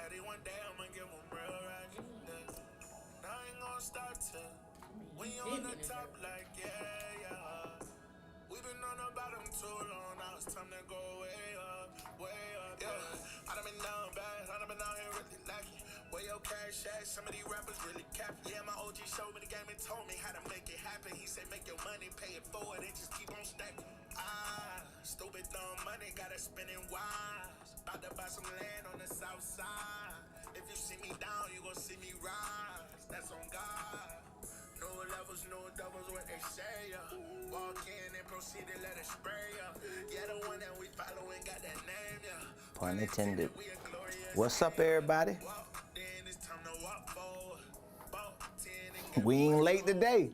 Daddy, one day I'm gonna give him real right. Now I ain't gonna start to. When you on the top, like, yeah. We been on the bottom too long, now it's time to go way up, yeah. I done been down bad, I done been out here really lacking. Where your cash at, some of these rappers really capping. Yeah, my OG showed me the game and told me how to make it happen. He said make your money, pay it forward, and just keep on stacking. Stupid dumb money, gotta spend it wise. About to buy some land on the south side. If you see me down, you gon' see me rise. That's on God. No levels, no doubles, what they say, Walk in and proceed to let it spray, Yeah, the one that we follow ain't got that name, Pun intended. What's up, everybody? We ain't late today.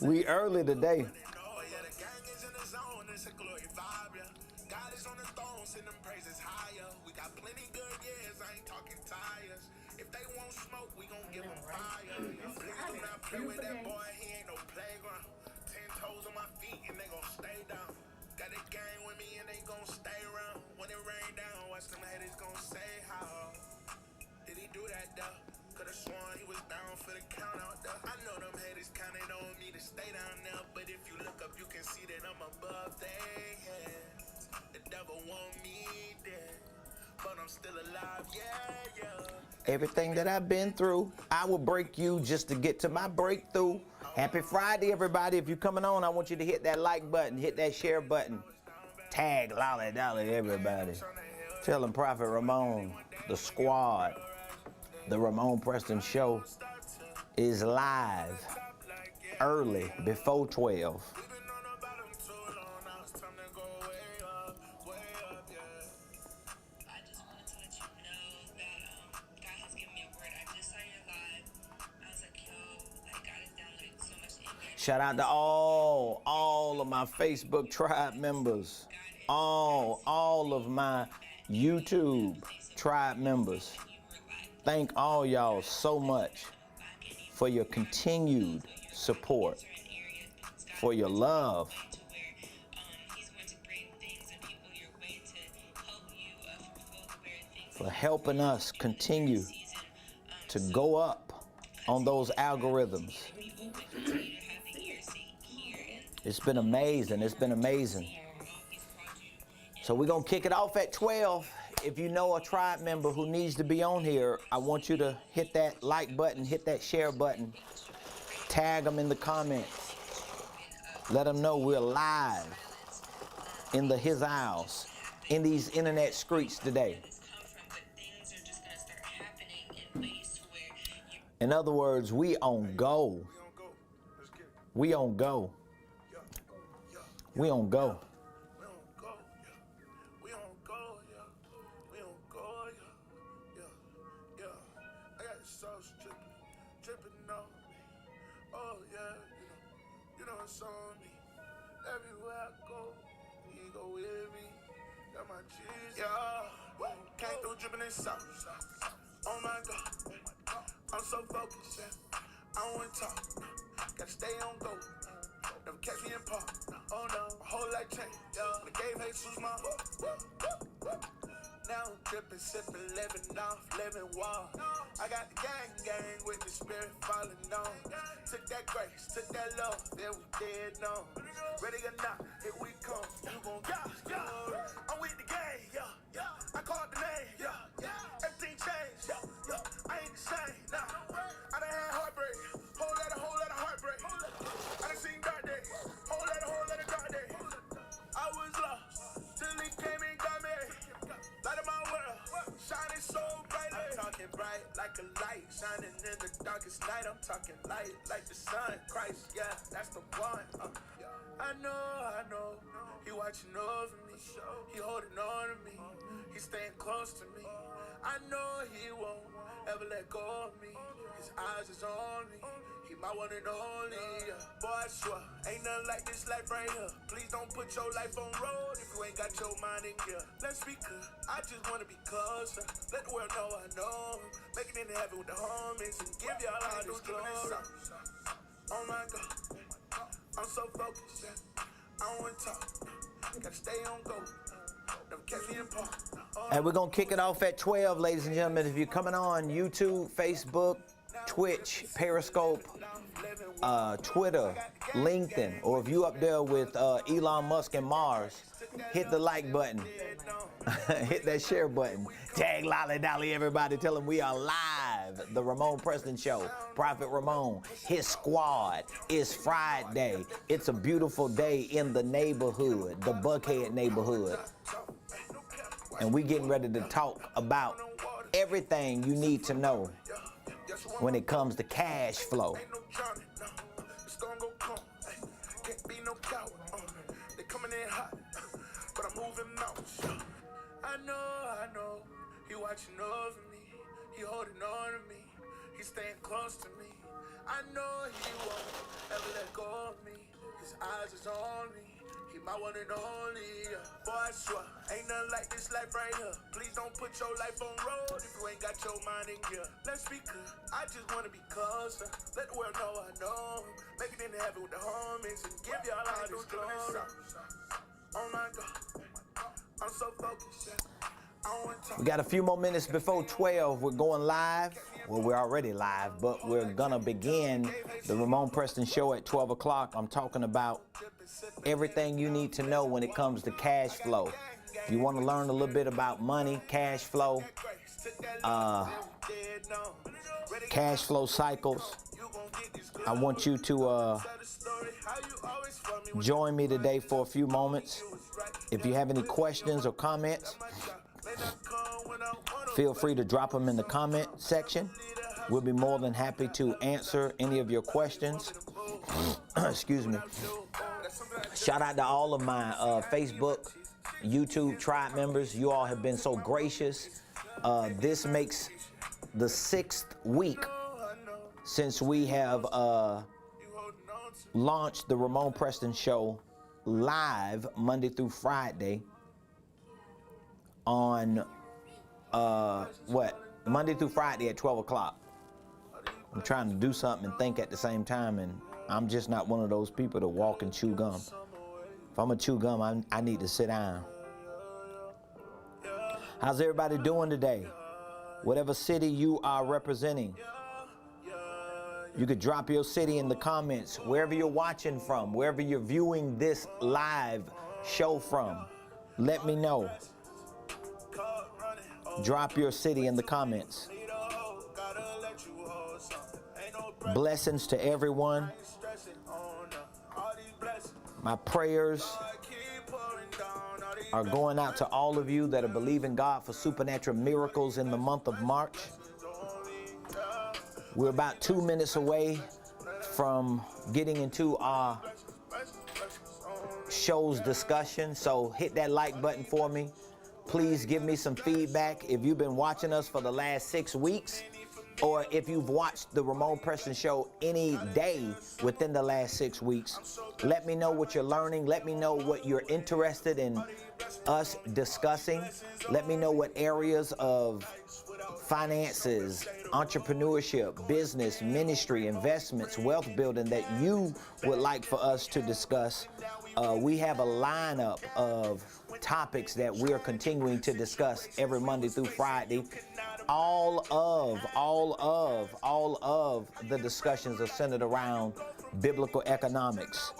We early today. God is on the throne, send them praises higher. We got plenty good years, I ain't talking tires. If they won't smoke, we gon' give them fire. Please do not play with that boy, he ain't no playground. 10 toes on my feet and they gon' stay down. Got a gang with me and they gon' stay around. When it rain down, watch them haters gon' say how. Did he do that though? Could've sworn he was down for the count out there. I know them haters counted on me to stay down there, but if you look up, you can see that I'm above their heads. The devil want me dead, but I'm still alive, yeah. Everything that I've been through, I will break you just to get to my breakthrough. Happy Friday, everybody. If you're coming on, I want you to hit that like button, hit that share button. Tag Lolly Dolly, everybody. Tell them Prophet Ramone, the squad, the Ramonepreston show is live early before 12. Shout out to all of my Facebook tribe members, all of my YouTube tribe members. Thank all y'all so much for your continued support, for your love, for helping us continue to go up on those algorithms. It's been amazing. It's been amazing. So we're going to kick it off at 12. If you know a tribe member who needs to be on here, I want you to hit that like button, hit that share button, tag them in the comments. Let them know we're live in his house, in these internet streets today. In other words, we on go. We on go. We on go. We on go, yeah. I got the sauce dripping on me. Oh yeah, you know it's on me. Everywhere I go, he go with me. Got my cheese, yeah. Came through dripping in sauce. Oh my God, I'm so focused, yeah. I don't wanna talk, gotta stay on go. Never catch me in park, oh no, my whole life changed, yeah. When I gave Jesus my now I'm dripping, sipping, living off, living wild. I got the gang with the spirit falling on. Took that grace, took that love, then we dead no. Ready or not, here we come. You gon' yeah. I'm with the gang, yeah. I called the name, yeah. Everything changed, yeah. I ain't the same, nah. I done had heartbreak, whole lot of heartbreak. I done seen dark days, whole lot of dark days. I was lost till he came and got me. Light of my world, shining so brightly. I'm talking bright like a light, shining in the darkest night. I'm talking light like the sun, Christ, yeah, that's the one. I know, he watching over me, he holding on to me, he staying close to me. I know he won't ever let go of me, his eyes is on me, he my one and only, yeah. Boy, I swear, ain't nothing like this life right here. Please don't put your life on road if you ain't got your mind in gear. Let's be good, I just wanna be closer, let the world know I know him. Make it into heaven with the homies and give y'all all this glory. Oh my God, I'm so focused, yeah. I don't wanna talk, gotta stay on go. And we're going to kick it off at 12, ladies and gentlemen. If you're coming on YouTube, Facebook, Twitch, Periscope, Twitter, LinkedIn, or if you up there with Elon Musk and Mars, hit the like button. Hit that share button. Tag Lolly Dolly, everybody. Tell them we are live. The Ramonepreston Show. Prophet Ramone, his squad. It's Friday. It's a beautiful day in the neighborhood, the Buckhead neighborhood. And we getting ready to talk about everything you need to know when it comes to cash flow. I know, he watching over me, he holding on to me, he staying close to me. I know he won't ever let go of me, his eyes is on me, he my one and only. Boy, I swear, ain't nothing like this life right here. Please don't put your life on road if you ain't got your mind in gear. Let's be clear, I just wanna be closer, let the world know I know him, make it into heaven with the homies and give y'all all this glory. Oh my God, I'm so focused. We got a few more minutes before 12. We're going live. Well, we're already live, but we're going to begin the Ramonepreston Show at 12 o'clock. I'm talking about everything you need to know when it comes to cash flow. If you want to learn a little bit about money, cash flow cycles, I want you to join me today for a few moments. If you have any questions or comments, feel free to drop them in the comment section. We'll be more than happy to answer any of your questions. Excuse me. Shout out to all of my Facebook, YouTube tribe members. You all have been so gracious. This makes the 6th week since we have launched the Ramonepreston Show live Monday through Friday on Monday through Friday at 12 o'clock. I'm trying to do something and think at the same time, and I'm just not one of those people to walk and chew gum. If I'm gonna chew gum, I need to sit down. How's everybody doing today? Whatever city you are representing, you could drop your city in the comments, wherever you're watching from, wherever you're viewing this live show from. Let me know. Drop your city in the comments. Blessings to everyone. My prayers are going out to all of you that are believing God for supernatural miracles in the month of March. We're about 2 minutes away from getting into our show's discussion, so hit that like button for me. Please give me some feedback if you've been watching us for the last 6 weeks, or if you've watched the Ramonepreston Show any day within the last 6 weeks. Let me know what you're learning. Let me know what you're interested in us discussing. Let me know what areas of finances, entrepreneurship, business, ministry, investments, wealth building that you would like for us to discuss. We have a lineup of topics that we're continuing to discuss every Monday through Friday. All of the discussions are centered around biblical economics.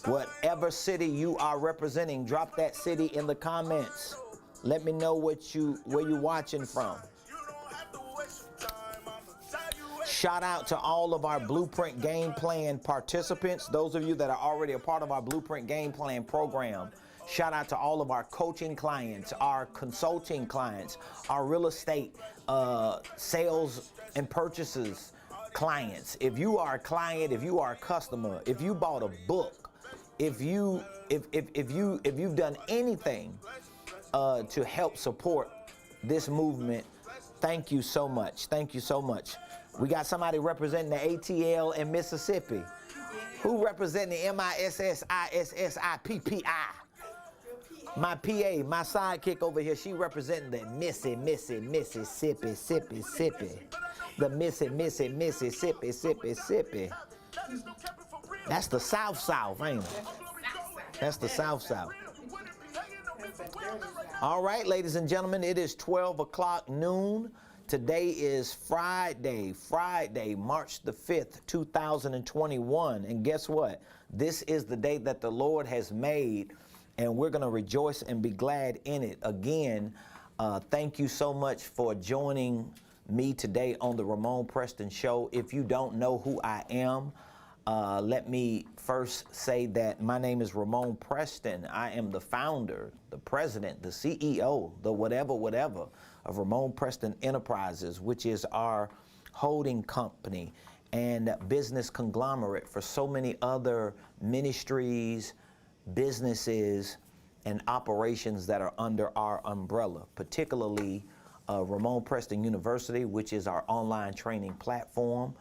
Whatever city you are representing, drop that city in the comments. Let me know where you're watching from. Shout out to all of our Blueprint Game Plan participants, those of you that are already a part of our Blueprint Game Plan program. Shout out to all of our coaching clients, our consulting clients, our real estate sales and purchases clients. If you are a client, if you are a customer, if you bought a book, if you've done anything to help support this movement, thank you so much. Thank you so much. We got somebody representing the ATL in Mississippi. Who representing the MISSISSIPPI? My PA, my sidekick over here, she representing the Mississippi. The Mississippi. That's the South, ain't it? That's the South. All right, ladies and gentlemen, it is 12 o'clock noon. Today is Friday, March the 5th, 2021. And guess what? This is the day that the Lord has made, and we're going to rejoice and be glad in it. Again, thank you so much for joining me today on the Ramonepreston Show. If you don't know who I am, let me first say that my name is Ramonepreston. I am the founder, the president, the CEO, the whatever of Ramonepreston Enterprises, which is our holding company and business conglomerate for so many other ministries, businesses, and operations that are under our umbrella, particularly Ramonepreston University, which is our online training platform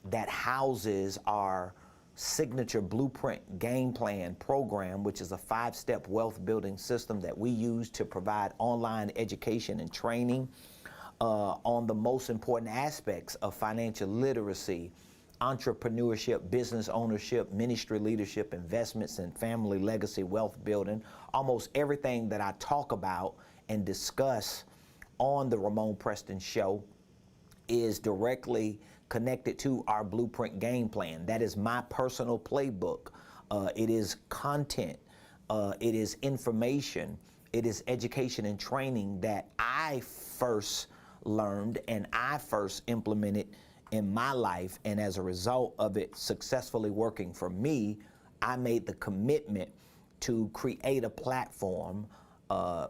that houses our signature blueprint game plan program, which is a 5-step wealth building system that we use to provide online education and training on the most important aspects of financial literacy, entrepreneurship, business ownership, ministry leadership, investments, and family legacy wealth building. Almost everything that I talk about and discuss on the Ramonepreston Show is directly connected to our blueprint game plan. That is my personal playbook. It is content. It is information. It is education and training that I first learned and I first implemented in my life. And as a result of it successfully working for me, I made the commitment to create a platform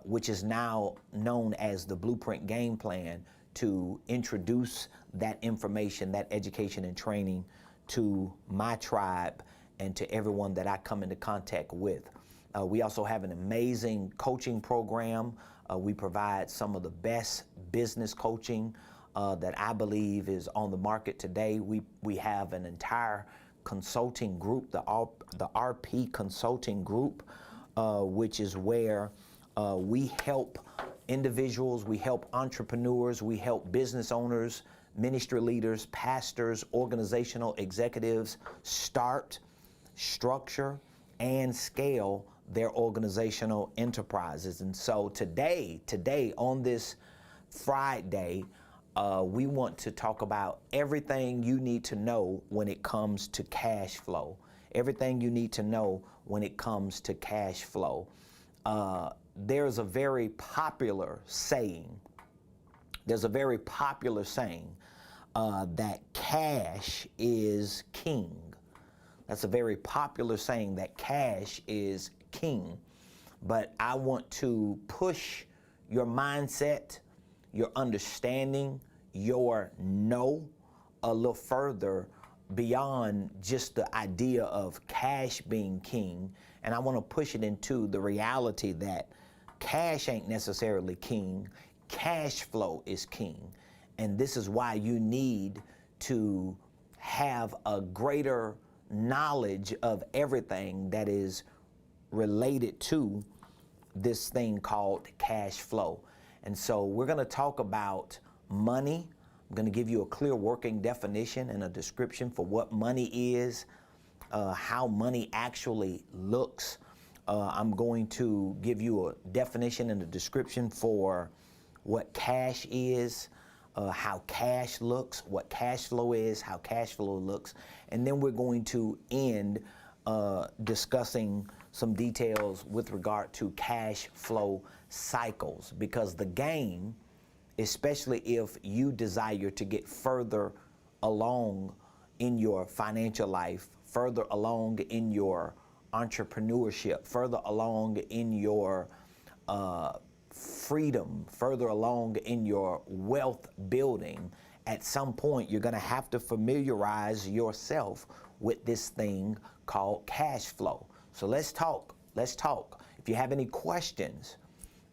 which is now known as the Blueprint Game Plan, to introduce that information, that education and training to my tribe and to everyone that I come into contact with. We also have an amazing coaching program. We provide some of the best business coaching that I believe is on the market today. We have an entire consulting group, the RP Consulting Group, which is where we help individuals, we help entrepreneurs, we help business owners, ministry leaders, pastors, organizational executives start, structure, and scale their organizational enterprises. And so today on this Friday, we want to talk about everything you need to know when it comes to cash flow. Everything you need to know when it comes to cash flow. There's a very popular saying. There's a very popular saying that cash is king. That's a very popular saying, that cash is king. But I want to push your mindset, your understanding, your know a little further beyond just the idea of cash being king. And I want to push it into the reality that cash ain't necessarily king. Cash flow is king. And this is why you need to have a greater knowledge of everything that is related to this thing called cash flow. And so we're going to talk about money. I'm going to give you a clear working definition and a description for what money is, how money actually looks. I'm going to give you a definition and a description for what cash is, how cash looks, what cash flow is, how cash flow looks. And then we're going to end discussing some details with regard to cash flow cycles, because the game, especially if you desire to get further along in your financial life, further along in your entrepreneurship, further along in your freedom, further along in your wealth building, at some point you're going to have to familiarize yourself with this thing called cash flow. So let's talk. If you have any questions,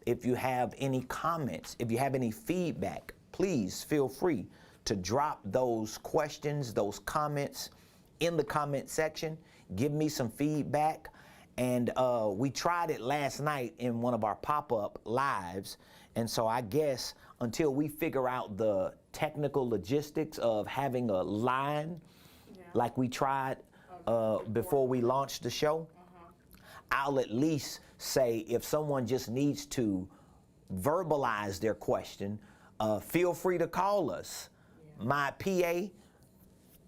if you have any comments, if you have any feedback, please feel free to drop those questions, those comments in the comment section. Give me some feedback. And we tried it last night in one of our pop-up lives. And so I guess until we figure out the technical logistics of having a line like we tried before we launched the show, I'll at least say if someone just needs to verbalize their question, feel free to call us. Yeah. My PA,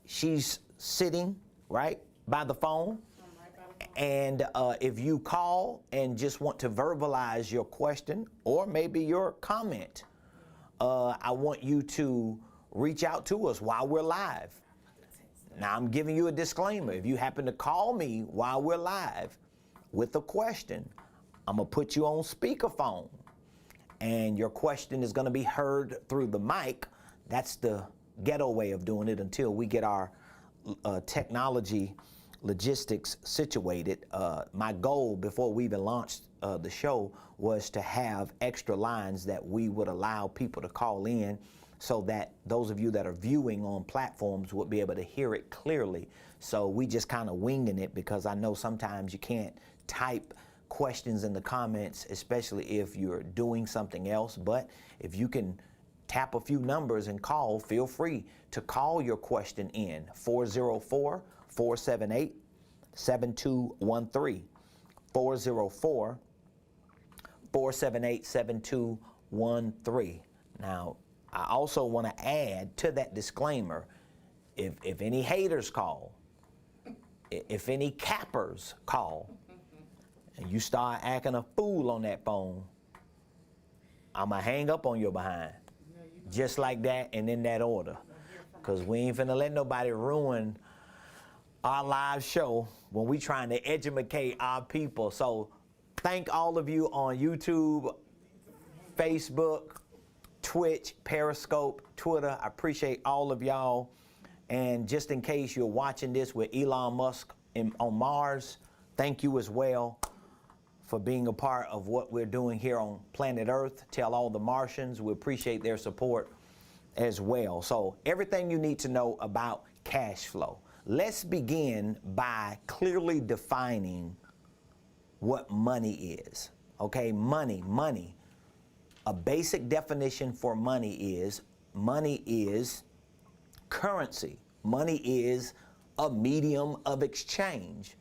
she's sitting right by the phone. And if you call and just want to verbalize your question or maybe your comment, I want you to reach out to us while we're live. Now, I'm giving you a disclaimer. If you happen to call me while we're live with a question, I'm going to put you on speakerphone. And your question is going to be heard through the mic. That's the ghetto way of doing it until we get our technology logistics situated. My goal before we even launched the show was to have extra lines that we would allow people to call in so that those of you that are viewing on platforms would be able to hear it clearly. So we just kind of winging it because I know sometimes you can't type questions in the comments, especially if you're doing something else. But if you can tap a few numbers and call, feel free to call your question in 404-478-7213. 404-478-7213. Now, I also want to add to that disclaimer, if any haters call, if any cappers call, and you start acting a fool on that phone, I'ma hang up on your behind. Just like that and in that order. Because we ain't finna let nobody ruin our live show when we trying to educate our people. So thank all of you on YouTube, Facebook, Twitch, Periscope, Twitter. I appreciate all of y'all. And just in case you're watching this with Elon Musk on Mars, thank you as well for being a part of what we're doing here on planet Earth. Tell all the Martians we appreciate their support as well. So everything you need to know about cash flow. Let's begin by clearly defining what money is. Okay, money. A basic definition for money is currency. Money is a medium of exchange.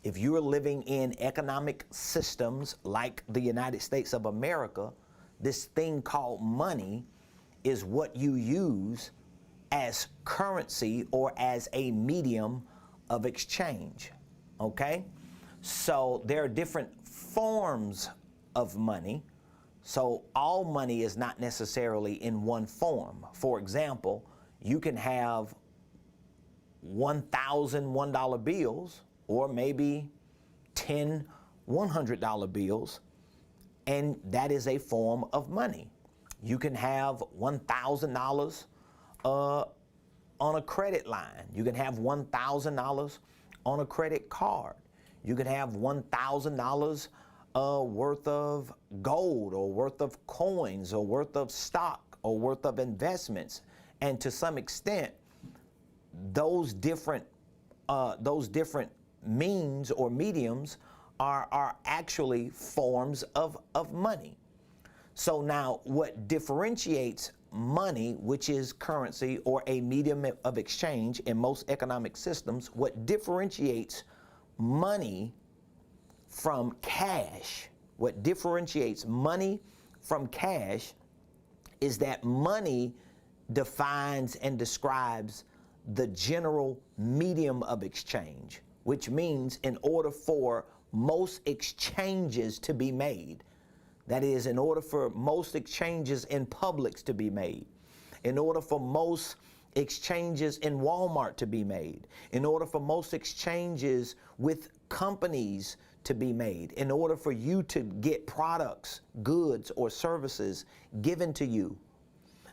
If you're living in economic systems like the United States of America, this thing called money is what you use as currency or as a medium of exchange, okay? So there are different forms of money. So all money is not necessarily in one form. For example, you can have 1,000 $1 bills or maybe 10 $100 bills, and that is a form of money. You can have $1,000 on a credit line. You can have $1,000 on a credit card. You can have $1,000 worth of gold or worth of coins or worth of stock or worth of investments. And to some extent, those different means or mediums are actually forms of money. So now what differentiates money, which is currency or a medium of exchange in most economic systems, what differentiates money from cash, what differentiates money from cash is that money defines and describes the general medium of exchange, which means in order for most exchanges to be made, that is, in order for most exchanges in Publix to be made, in order for most exchanges in Walmart to be made, in order for most exchanges with companies to be made, in order for you to get products, goods, or services given to you,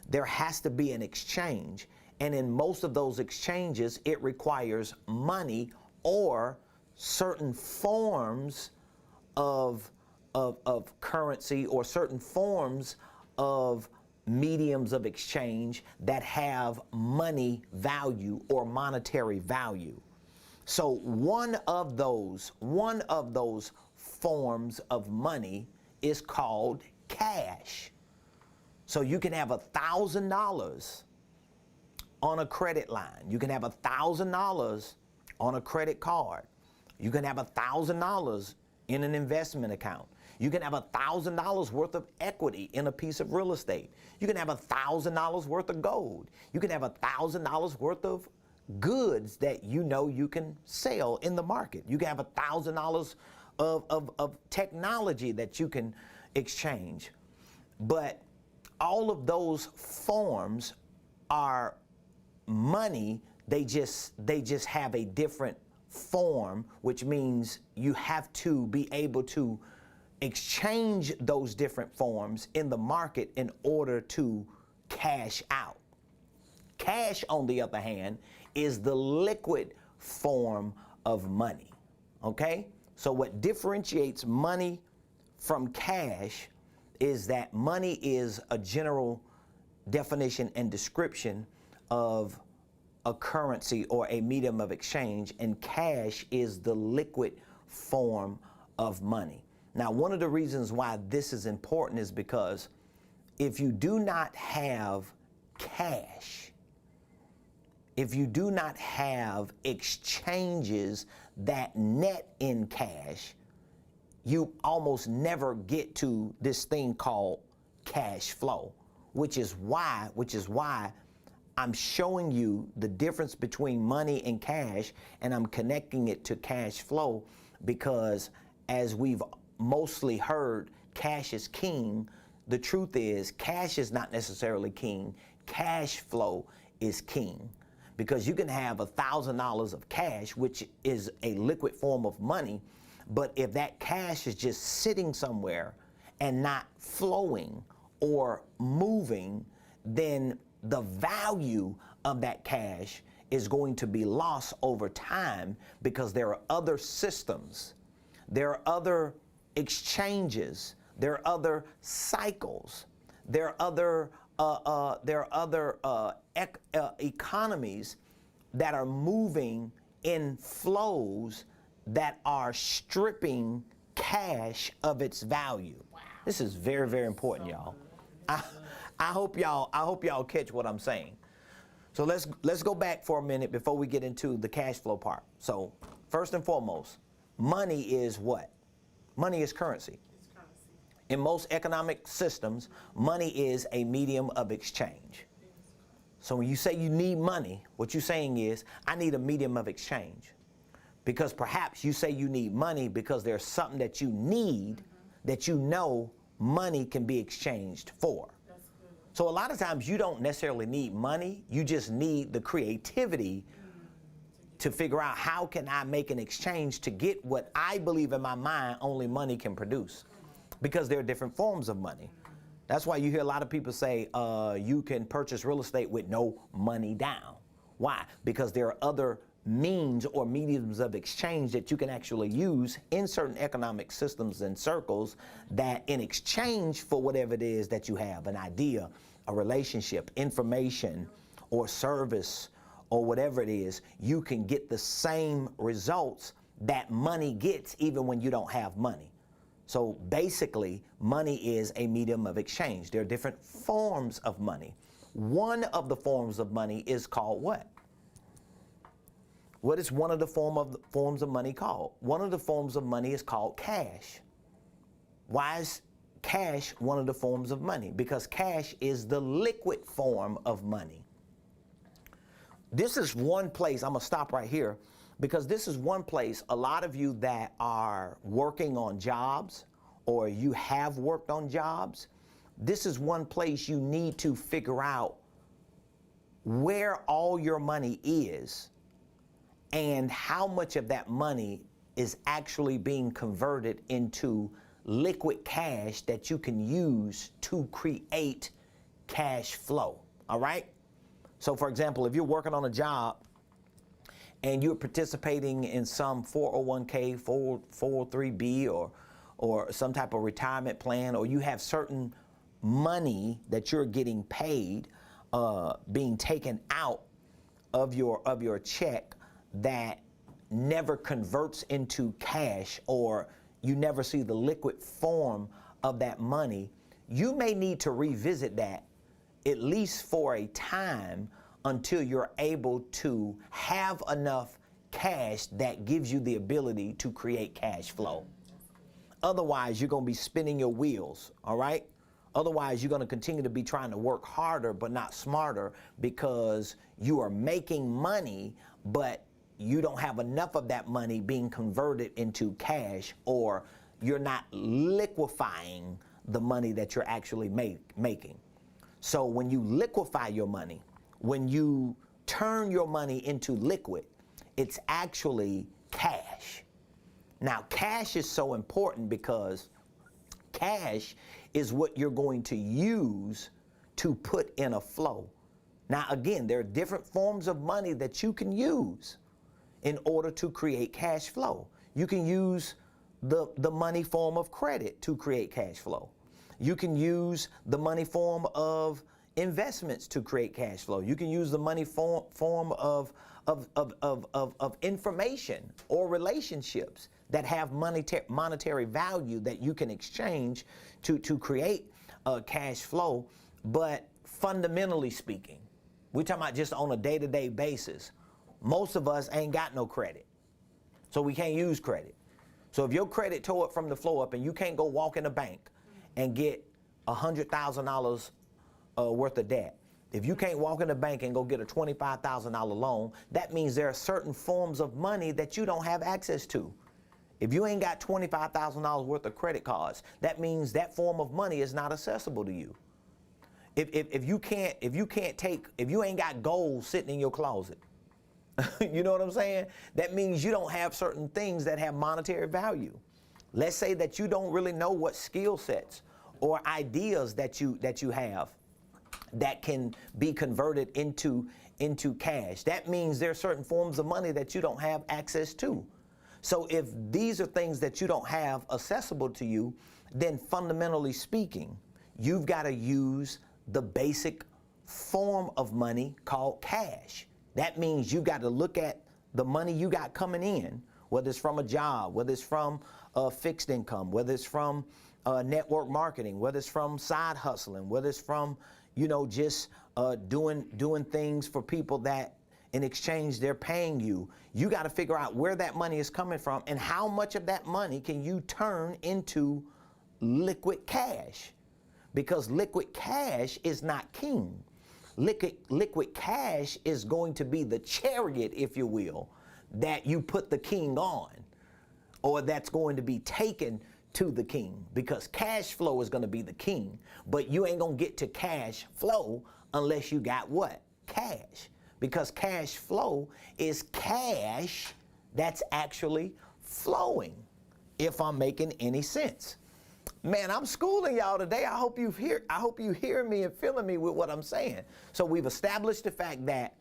there has to be an exchange. And in most of those exchanges, it requires money or certain forms of currency or certain forms of mediums of exchange that have money value or monetary value. So one of those forms of money is called cash. So you can have $1,000 on a credit line. You can have $1,000 on a credit card. You can have $1,000 in an investment account. You can have $1,000 worth of equity in a piece of real estate. You can have $1,000 worth of gold. You can have $1,000 worth of goods that you know you can sell in the market. You can have $1,000 of technology that you can exchange. But all of those forms are money. They just have a different form, which means you have to be able to exchange those different forms in the market in order to cash out. Cash, on the other hand, is the liquid form of money, okay? So what differentiates money from cash is that money is a general definition and description of a currency or a medium of exchange, and cash is the liquid form of money. Now, one of the reasons why this is important is because if you do not have cash, if you do not have exchanges that net in cash, you almost never get to this thing called cash flow, which is why I'm showing you the difference between money and cash, and I'm connecting it to cash flow, because as we've mostly heard, cash is king. The truth is, cash is not necessarily king. Cash flow is king, because you can have $1,000 of cash, which is a liquid form of money, but if that cash is just sitting somewhere and not flowing or moving, then the value of that cash is going to be lost over time, because there are other systems, there are other exchanges, there are other cycles, there are other economies that are moving in flows that are stripping cash of its value. Wow. This is very, very important, y'all. I hope y'all catch what I'm saying. So let's go back for a minute before we get into the cash flow part. So first and foremost, money is what? Money is currency. It's currency. In most economic systems, money is a medium of exchange. So when you say you need money, what you're saying is, I need a medium of exchange. Because perhaps you say you need money because there's something that you need that you know money can be exchanged for. So a lot of times you don't necessarily need money, you just need the creativity to figure out, how can I make an exchange to get what I believe in my mind only money can produce, because there are different forms of money. That's why you hear a lot of people say you can purchase real estate with no money down. Why? Because there are other means or mediums of exchange that you can actually use in certain economic systems and circles, that in exchange for whatever it is that you have, an idea, a relationship, information, or service, or whatever it is, you can get the same results that money gets even when you don't have money. So basically, money is a medium of exchange. There are different forms of money. One of the forms of money is called what? What is one of the forms of money called? One of the forms of money is called cash. Why is cash one of the forms of money? Because cash is the liquid form of money. This is one place, I'm gonna stop right here, because this is one place a lot of you that are working on jobs, or you have worked on jobs, this is one place you need to figure out where all your money is and how much of that money is actually being converted into liquid cash that you can use to create cash flow, all right? So for example, if you're working on a job and you're participating in some 401k, 403b, or some type of retirement plan, or you have certain money that you're getting paid, being taken out of your check, that never converts into cash, or you never see the liquid form of that money, you may need to revisit that at least for a time until you're able to have enough cash that gives you the ability to create cash flow. Otherwise, you're going to be spinning your wheels, all right? Otherwise, you're going to continue to be trying to work harder but not smarter because you are making money, but you don't have enough of that money being converted into cash, or you're not liquefying the money that you're actually making. So when you liquefy your money, when you turn your money into liquid, it's actually cash. Now, cash is so important because cash is what you're going to use to put in a flow. Now, again, there are different forms of money that you can use in order to create cash flow. You can use the money form of credit to create cash flow. You can use the money form of investments to create cash flow. You can use the money form of information or relationships that have monetary value that you can exchange to create cash flow. But fundamentally speaking, we're talking about just on a day-to-day basis. Most of us ain't got no credit, so we can't use credit. So if your credit tore up from the floor up and you can't go walk in a bank and get $100,000 worth of debt, if you can't walk in the bank and go get a $25,000 loan, that means there are certain forms of money that you don't have access to. If you ain't got $25,000 worth of credit cards, that means that form of money is not accessible to you. If you ain't got gold sitting in your closet, you know what I'm saying? That means you don't have certain things that have monetary value. Let's say that you don't really know what skill sets or ideas that you have that can be converted into cash. That means there are certain forms of money that you don't have access to. So if these are things that you don't have accessible to you, then fundamentally speaking, you've got to use the basic form of money called cash. That means you got to look at the money you got coming in, whether it's from a job, whether it's from fixed income, whether it's from network marketing, whether it's from side hustling, whether it's from, just doing things for people that in exchange they're paying you. You got to figure out where that money is coming from and how much of that money can you turn into liquid cash, because liquid cash is not king. Liquid cash is going to be the chariot, if you will, that you put the king on, or that's going to be taken to the king, because cash flow is going to be the king, but you ain't going to get to cash flow unless you got what? Cash. Because cash flow is cash that's actually flowing, if I'm making any sense. Man, I'm schooling y'all today. I hope you hear me and feeling me with what I'm saying. So we've established the fact that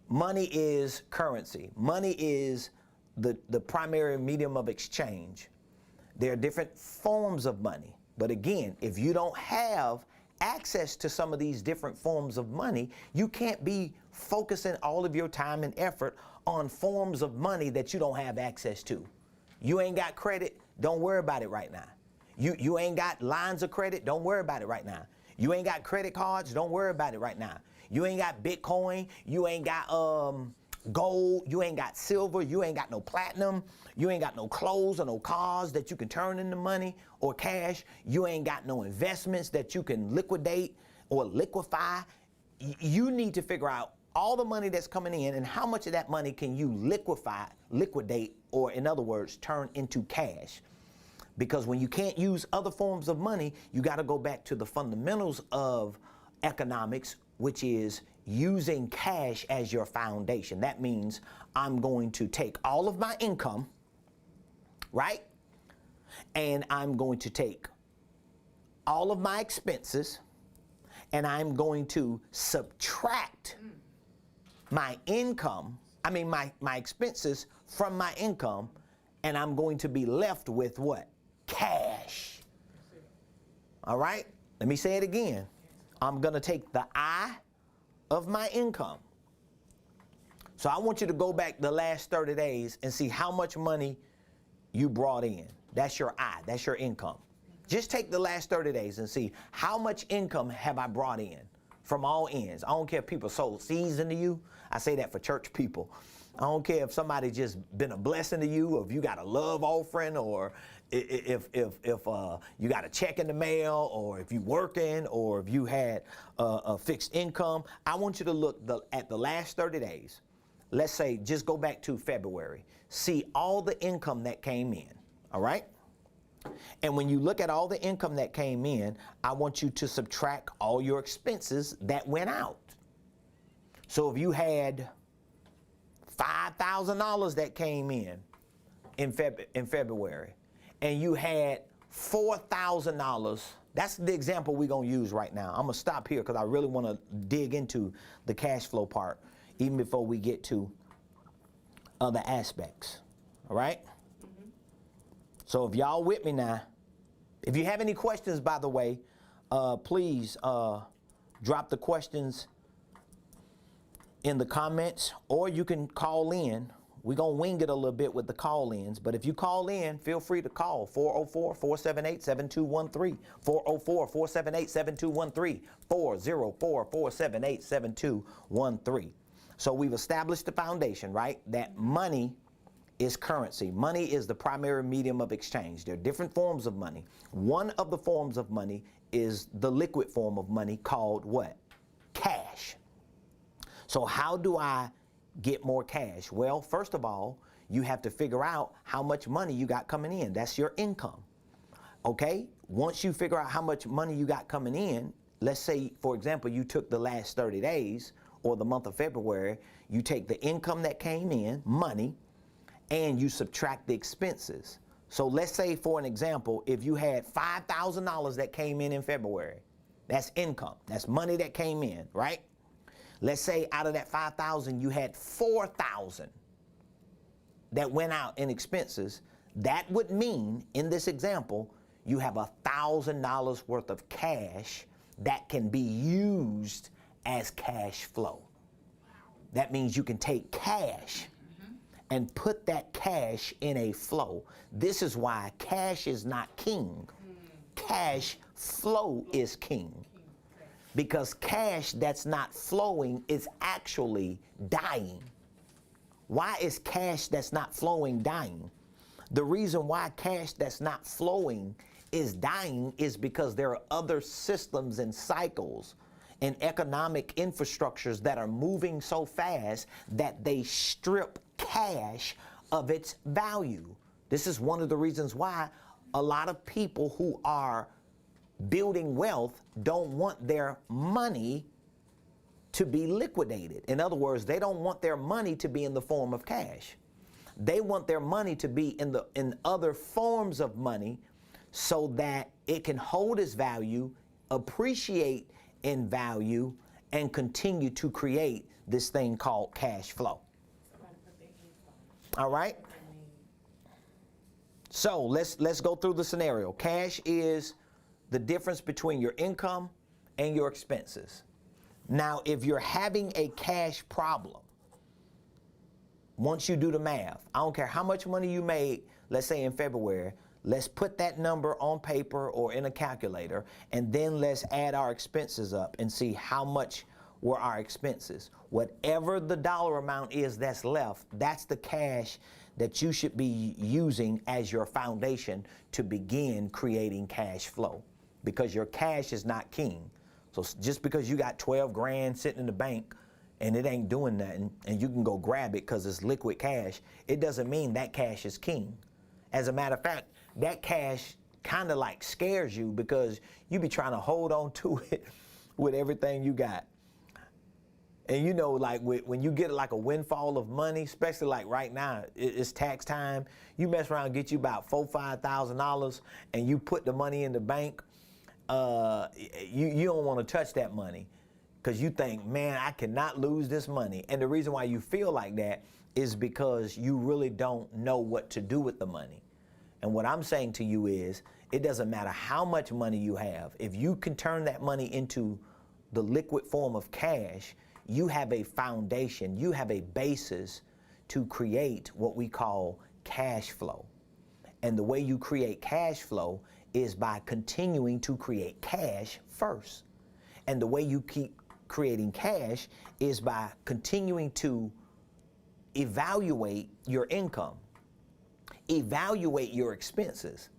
money is currency. Money is the primary medium of exchange. There are different forms of money. But again, if you don't have access to some of these different forms of money, you can't be focusing all of your time and effort on forms of money that you don't have access to. You ain't got credit, don't worry about it right now. You ain't got lines of credit, don't worry about it right now. You ain't got credit cards, don't worry about it right now. You ain't got Bitcoin, you ain't got gold, you ain't got silver, you ain't got no platinum, you ain't got no clothes or no cars that you can turn into money or cash. You ain't got no investments that you can liquidate or liquefy. You need to figure out all the money that's coming in and how much of that money can you liquidate, or in other words, turn into cash. Because when you can't use other forms of money, you got to go back to the fundamentals of economics, which is using cash as your foundation. That means I'm going to take all of my income, right? And I'm going to take all of my expenses, and I'm going to subtract my income, my expenses from my income, and I'm going to be left with what? Cash. All right? Let me say it again. I'm going to take the I of my income. So I want you to go back the last 30 days and see how much money you brought in. That's your I. That's your income. Just take the last 30 days and see how much income have I brought in from all ends. I don't care if people sold seeds into you. I say that for church people. I don't care if somebody just been a blessing to you, or if you got a love offering, or if you got a check in the mail, or if you working, or if you had a fixed income, I want you to look at the last 30 days. Let's say just go back to February. See all the income that came in, all right? And when you look at all the income that came in, I want you to subtract all your expenses that went out. So if you had $5,000 that came in February, and you had $4,000, that's the example we're going to use right now. I'm going to stop here because I really want to dig into the cash flow part even before we get to other aspects, all right? Mm-hmm. So if y'all with me now, if you have any questions, by the way, please drop the questions in the comments, or you can call in. We're going to wing it a little bit with the call-ins, but if you call in, feel free to call 404-478-7213, 404-478-7213, 404-478-7213. So we've established the foundation, right? That money is currency. Money is the primary medium of exchange. There are different forms of money. One of the forms of money is the liquid form of money called what? Cash. So how do I get more cash? Well, first of all, you have to figure out how much money you got coming in. That's your income. Okay? Once you figure out how much money you got coming in, let's say, for example, you took the last 30 days or the month of February, you take the income that came in, money, and you subtract the expenses. So let's say, for an example, if you had $5,000 that came in February, that's income. That's money that came in, right? Let's say out of that 5,000, you had 4,000 that went out in expenses. That would mean, in this example, you have $1,000 worth of cash that can be used as cash flow. That means you can take cash and put that cash in a flow. This is why cash is not king. Cash flow is king. Because cash that's not flowing is actually dying. Why is cash that's not flowing dying? The reason why cash that's not flowing is dying is because there are other systems and cycles and economic infrastructures that are moving so fast that they strip cash of its value. This is one of the reasons why a lot of people who are building wealth don't want their money to be liquidated. In other words, they don't want their money to be in the form of cash. They want their money to be in other forms of money so that it can hold its value, appreciate in value, and continue to create this thing called cash flow. All right? So let's go through the scenario. Cash is the difference between your income and your expenses. Now, if you're having a cash problem, once you do the math, I don't care how much money you made, let's say in February, let's put that number on paper or in a calculator, and then let's add our expenses up and see how much were our expenses. Whatever the dollar amount is that's left, that's the cash that you should be using as your foundation to begin creating cash flow, because your cash is not king. So just because you got 12 grand sitting in the bank and it ain't doing nothing and you can go grab it because it's liquid cash, it doesn't mean that cash is king. As a matter of fact, that cash kind of like scares you because you be trying to hold on to it with everything you got. And you know, like when you get like a windfall of money, especially like right now, it's tax time, you mess around and get you about $4,000, $5,000 and you put the money in the bank, you don't want to touch that money because you think, man, I cannot lose this money. And the reason why you feel like that is because you really don't know what to do with the money. And what I'm saying to you is, it doesn't matter how much money you have. If you can turn that money into the liquid form of cash, you have a foundation, you have a basis to create what we call cash flow. And the way you create cash flow is by continuing to create cash first. And the way you keep creating cash is by continuing to evaluate your income, evaluate your expenses.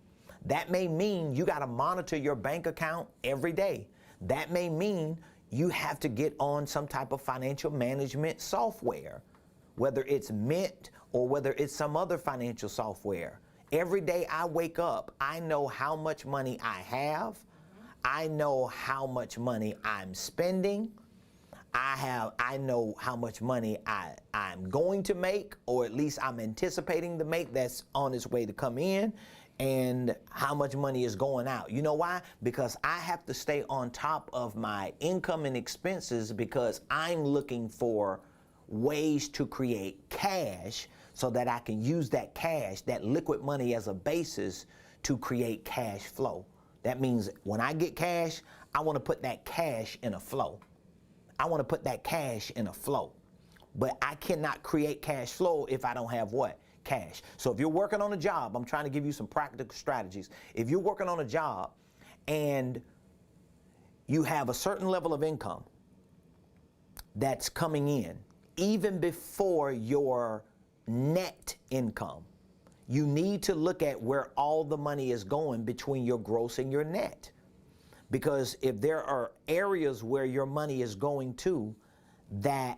That may mean you got to monitor your bank account every day. That may mean you have to get on some type of financial management software, whether it's Mint or whether it's some other financial software. Every day I wake up, I know how much money I have. I know how much money I'm spending. I know how much money I'm going to make, or at least I'm anticipating to make, that's on its way to come in, and how much money is going out. You know why? Because I have to stay on top of my income and expenses, because I'm looking for ways to create cash so that I can use that cash, that liquid money, as a basis to create cash flow. That means when I get cash, I want to put that cash in a flow. I want to put that cash in a flow. But I cannot create cash flow if I don't have what? Cash. So if you're working on a job, I'm trying to give you some practical strategies. If you're working on a job and you have a certain level of income that's coming in, even before your net income, you need to look at where all the money is going between your gross and your net. Because if there are areas where your money is going to that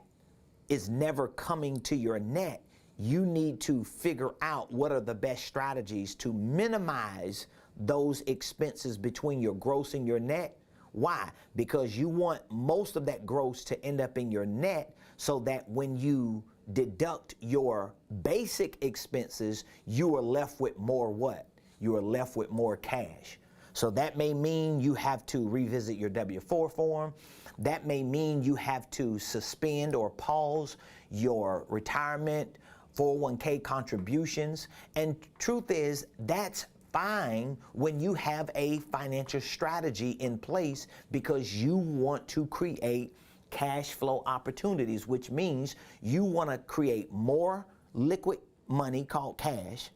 is never coming to your net, you need to figure out what are the best strategies to minimize those expenses between your gross and your net. Why? Because you want most of that gross to end up in your net, so that when you deduct your basic expenses, you are left with more what? You are left with more cash. So that may mean you have to revisit your W-4 form. That may mean you have to suspend or pause your retirement 401k contributions. And truth is, that's fine when you have a financial strategy in place, because you want to create cash flow opportunities, which means you want to create more liquid money called cash,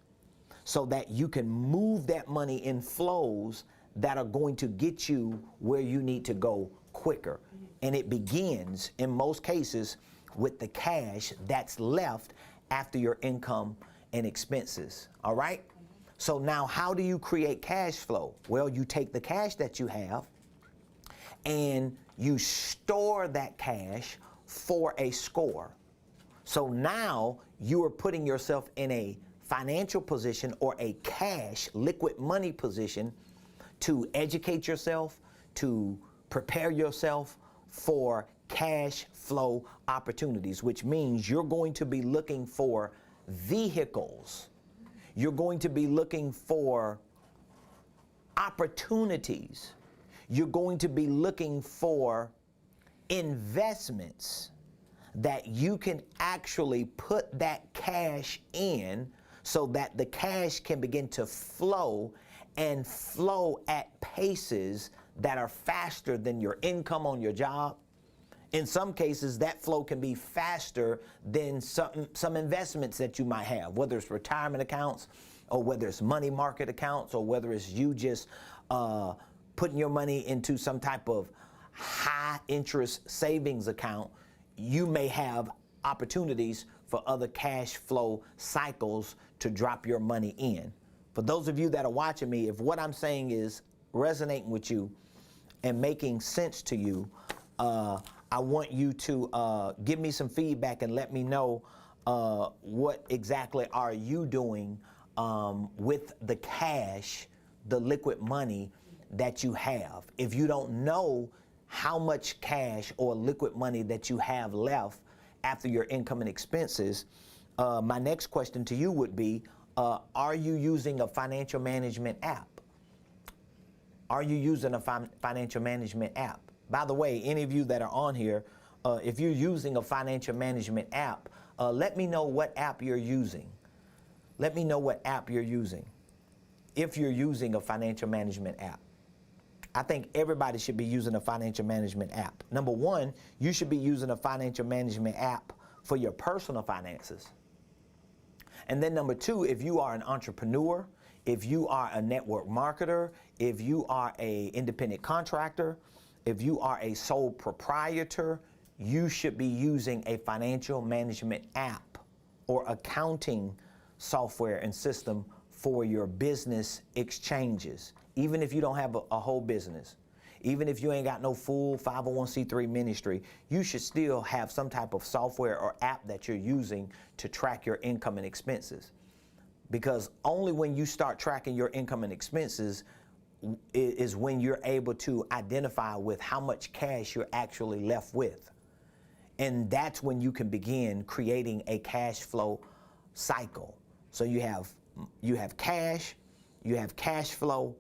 so that you can move that money in flows that are going to get you where you need to go quicker. And it begins, in most cases, with the cash that's left after your income and expenses. All right? So now, how do you create cash flow? Well, you take the cash that you have and you store that cash for a score. So now you are putting yourself in a financial position, or a cash, liquid money position, to educate yourself, to prepare yourself for cash flow opportunities, which means you're going to be looking for vehicles. You're going to be looking for opportunities. You're going to be looking for investments that you can actually put that cash in, so that the cash can begin to flow, and flow at paces that are faster than your income on your job. In some cases, that flow can be faster than some investments that you might have, whether it's retirement accounts, or whether it's money market accounts, or whether it's you just putting your money into some type of high interest savings account. You may have opportunities for other cash flow cycles to drop your money in. For those of you that are watching me, if what I'm saying is resonating with you and making sense to you, I want you to give me some feedback and let me know what exactly are you doing with the cash, the liquid money that you have. If you don't know how much cash or liquid money that you have left after your income and expenses, my next question to you would be, are you using a financial management app? Are you using a financial management app? By the way, any of you that are on here, if you're using a financial management app, let me know what app you're using. Let me know what app you're using, if you're using a financial management app. I think everybody should be using a financial management app. Number one, you should be using a financial management app for your personal finances. And then number two, if you are an entrepreneur, if you are a network marketer, if you are an independent contractor, if you are a sole proprietor, you should be using a financial management app or accounting software and system for your business exchanges, even if you don't have a whole business. Even if you ain't got no full 501c3 ministry, you should still have some type of software or app that you're using to track your income and expenses. Because only when you start tracking your income and expenses is when you're able to identify with how much cash you're actually left with. And that's when you can begin creating a cash flow cycle. So you have cash, you have cash flow,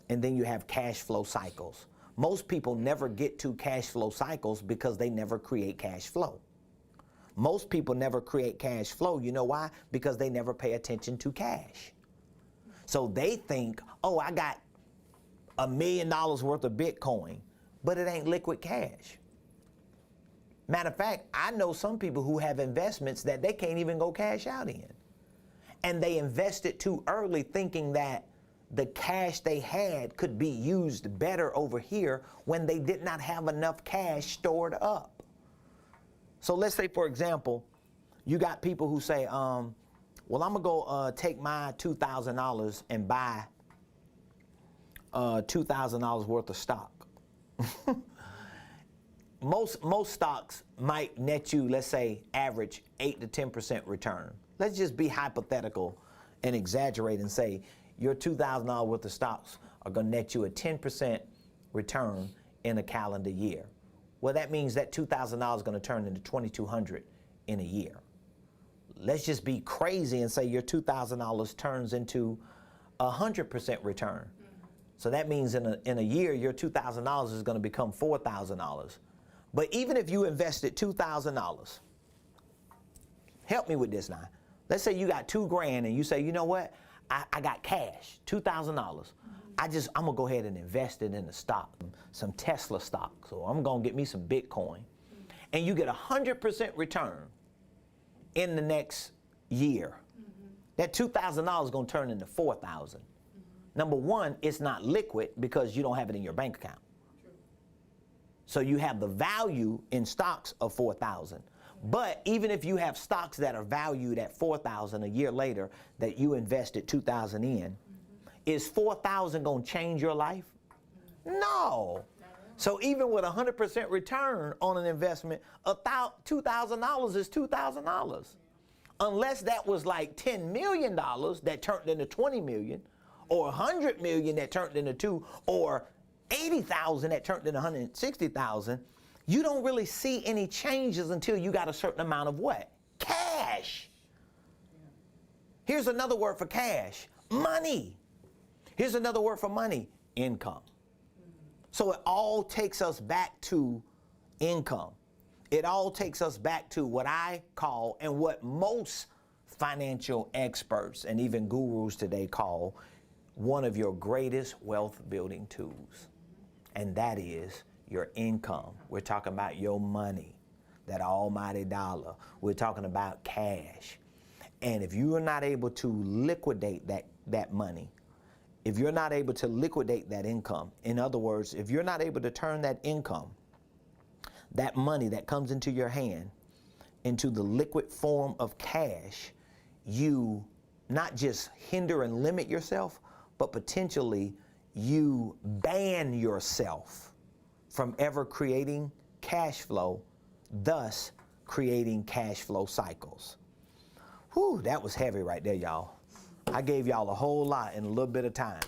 and then you have cash flow cycles. Most people never get to cash flow cycles because they never create cash flow. Most people never create cash flow. You know why? Because they never pay attention to cash. So they think, oh, I got $1 million worth of Bitcoin, but it ain't liquid cash. Matter of fact, I know some people who have investments that they can't even go cash out in. And they invested too early thinking that the cash they had could be used better over here when they did not have enough cash stored up. So let's say, for example, you got people who say, well, I'm gonna go take my $2,000 and buy $2,000 worth of stock. Most stocks might net you, let's say, average 8 to 10% return. Let's just be hypothetical and exaggerate and say your $2,000 worth of stocks are going to net you a 10% return in a calendar year. Well, that means that $2,000 is going to turn into $2,200 in a year. Let's just be crazy and say your $2,000 turns into 100% return. So that means in a year, your $2,000 is going to become $4,000. But even if you invested $2,000, help me with this now. Let's say you got $2,000 and you say, you know what? I got cash, $2,000. I'm gonna go ahead and invest it in the stock, some Tesla stock. So I'm gonna get me some Bitcoin. And you get 100% return in the next year. That $2,000 is gonna turn into $4,000. Number one, it's not liquid because you don't have it in your bank account. So you have the value in stocks of $4,000. But even if you have stocks that are valued at $4,000 a year later that you invested $2,000 in, is $4,000 going to change your life? No. So even with 100% return on an investment, $2,000 is $2,000. Unless that was like $10 million that turned into $20 million, or $100 million that turned into $2, or $80,000 that turned into $160,000, you don't really see any changes until you got a certain amount of what? Cash. Here's another word for cash, money. Here's another word for money, income. So it all takes us back to income. It all takes us back to what I call, and what most financial experts and even gurus today call, one of your greatest wealth building tools. And that is your income. We're talking about your money, that almighty dollar. We're talking about cash. And if you are not able to liquidate that money, if you're not able to liquidate that income, in other words, if you're not able to turn that income, that money that comes into your hand, into the liquid form of cash, you not just hinder and limit yourself, but potentially you ban yourself from ever creating cash flow, thus creating cash flow cycles. Whew, that was heavy right there, y'all. I gave y'all a whole lot in a little bit of time.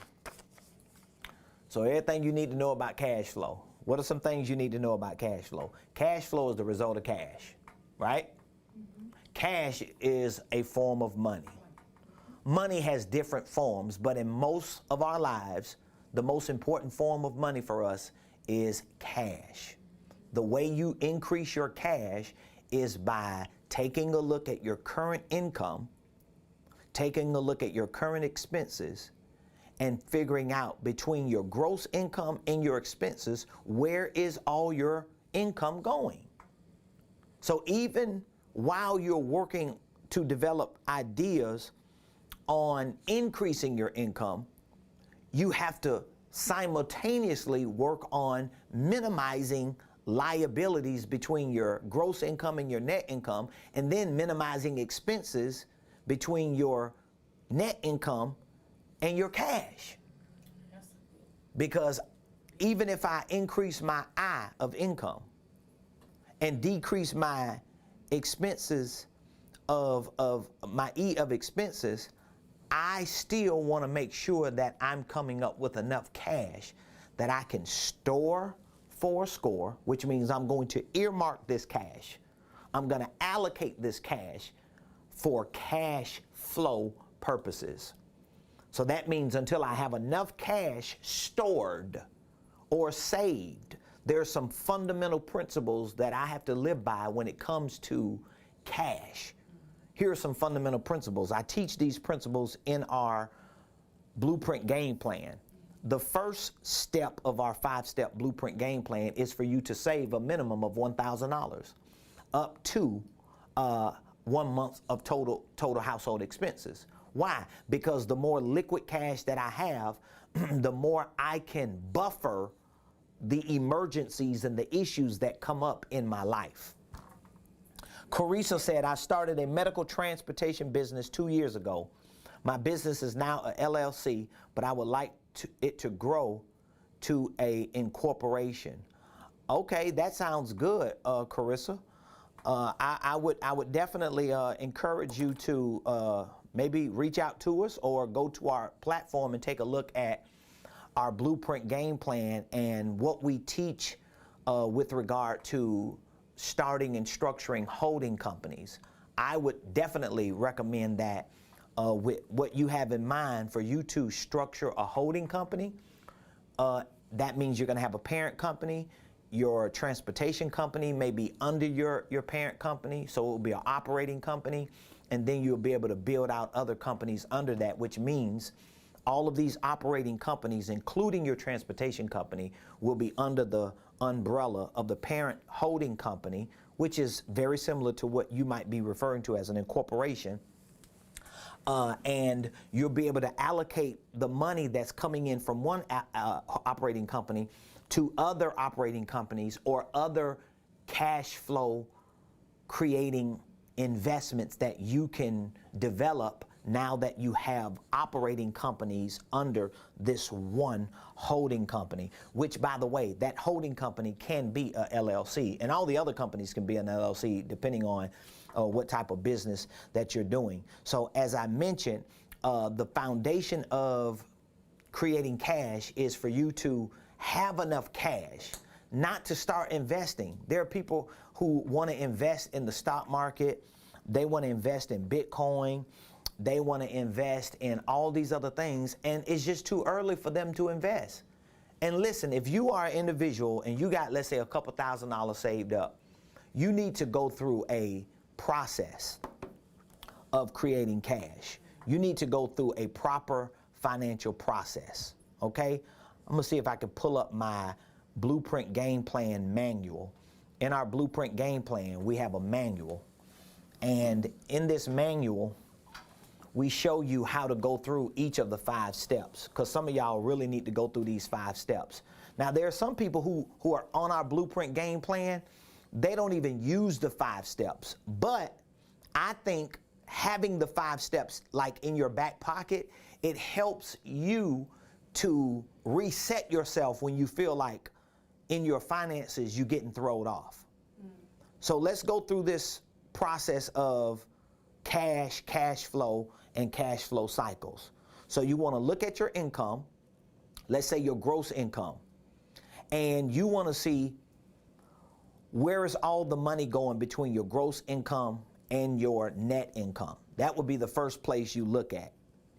So everything you need to know about cash flow. What are some things you need to know about cash flow? Cash flow is the result of cash, right? Cash is a form of money. Money has different forms, but in most of our lives, the most important form of money for us is cash. The way you increase your cash is by taking a look at your current income, taking a look at your current expenses, and figuring out between your gross income and your expenses, where is all your income going? So even while you're working to develop ideas on increasing your income, you have to simultaneously work on minimizing liabilities between your gross income and your net income, and then minimizing expenses between your net income and your cash. Because even if I increase my I of income and decrease my expenses of my E of expenses, I still want to make sure that I'm coming up with enough cash that I can store for a score, which means I'm going to earmark this cash. I'm going to allocate this cash for cash flow purposes. So that means until I have enough cash stored or saved, there are some fundamental principles that I have to live by when it comes to cash. Here are some fundamental principles. I teach these principles in our Blueprint Game Plan. The first step of our 5-step Blueprint Game Plan is for you to save a minimum of $1,000 up to 1 month of total household expenses. Why? Because the more liquid cash that I have, the more I can buffer the emergencies and the issues that come up in my life. Carissa said, I started a medical transportation business 2 years ago. My business is now a LLC, but I would like it to grow to a incorporation. Okay, that sounds good, Carissa. I would definitely encourage you to maybe reach out to us or go to our platform and take a look at our Blueprint Game Plan and what we teach with regard to starting and structuring holding companies. I would definitely recommend that with what you have in mind for you to structure a holding company. That means you're going to have a parent company. Your transportation company may be under your parent company, so it will be an operating company, and then you'll be able to build out other companies under that, which means all of these operating companies, including your transportation company, will be under the umbrella of the parent holding company, which is very similar to what you might be referring to as an incorporation. And you'll be able to allocate the money that's coming in from one operating company to other operating companies or other cash flow creating investments that you can develop now that you have operating companies under this one holding company, which, by the way, that holding company can be a LLC, and all the other companies can be an LLC depending on what type of business that you're doing. So as I mentioned, the foundation of creating cash is for you to have enough cash, not to start investing. There are people who want to invest in the stock market. They want to invest in Bitcoin. They want to invest in all these other things, and it's just too early for them to invest. And listen, if you are an individual and you got, let's say, a couple $1,000s saved up, you need to go through a process of creating cash. You need to go through a proper financial process, okay? I'm gonna see if I can pull up my Blueprint Game Plan manual. In our Blueprint Game Plan, we have a manual. And in this manual, we show you how to go through each of the 5 steps, because some of y'all really need to go through these 5 steps. Now, there are some people who are on our Blueprint Game Plan, they don't even use the 5 steps. But I think having the 5 steps like in your back pocket, it helps you to reset yourself when you feel like in your finances you're getting thrown off. So let's go through this process of cash flow, and cash flow cycles. So you want to look at your income, let's say your gross income, and you want to see where is all the money going between your gross income and your net income. That would be the first place you look at,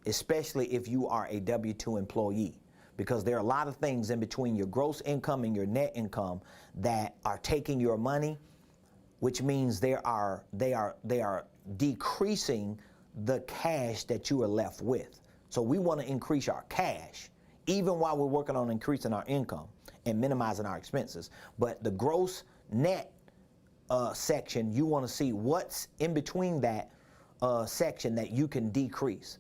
especially if you are a W-2 employee, because there are a lot of things in between your gross income and your net income that are taking your money, which means they are decreasing the cash that you are left with. So we want to increase our cash, even while we're working on increasing our income and minimizing our expenses. But the gross net section, you want to see what's in between that section that you can decrease,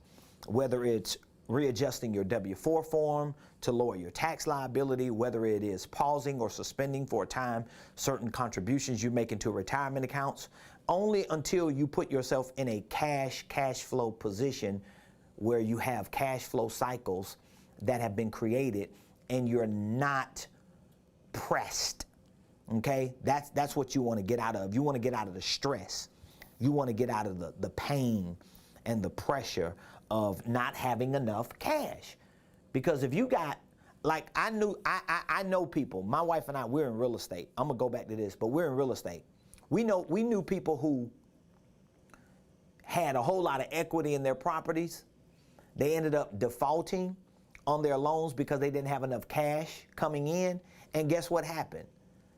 whether it's readjusting your W-4 form to lower your tax liability, whether it is pausing or suspending for a time certain contributions you make into retirement accounts, only until you put yourself in a cash flow position where you have cash flow cycles that have been created and you're not pressed. Okay, that's what you want to get out of. You want to get out of the stress. You want to get out of the pain and the pressure of not having enough cash. Because if you got, like I know people, my wife and I, we're in real estate. I'm gonna go back to this, but we're in real estate. We knew people who had a whole lot of equity in their properties. They ended up defaulting on their loans because they didn't have enough cash coming in. And guess what happened?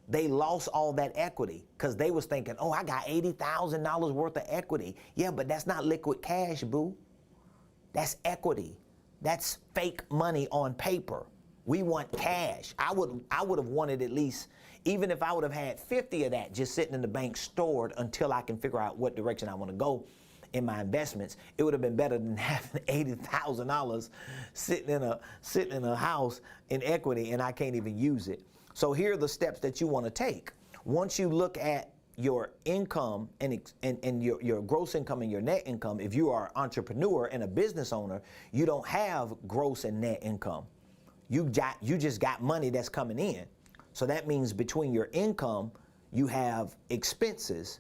They lost all that equity because they was thinking, oh, I got $80,000 worth of equity. Yeah, but that's not liquid cash, boo. That's equity. That's fake money on paper. We want cash. I would have wanted at least, even if I would have had 50 of that just sitting in the bank stored until I can figure out what direction I want to go in my investments, it would have been better than having $80,000 sitting in a house in equity and I can't even use it. So here are the steps that you want to take. Once you look at your income and your gross income and your net income, if you are an entrepreneur and a business owner, you don't have gross and net income. You just got money that's coming in. So that means between your income, you have expenses,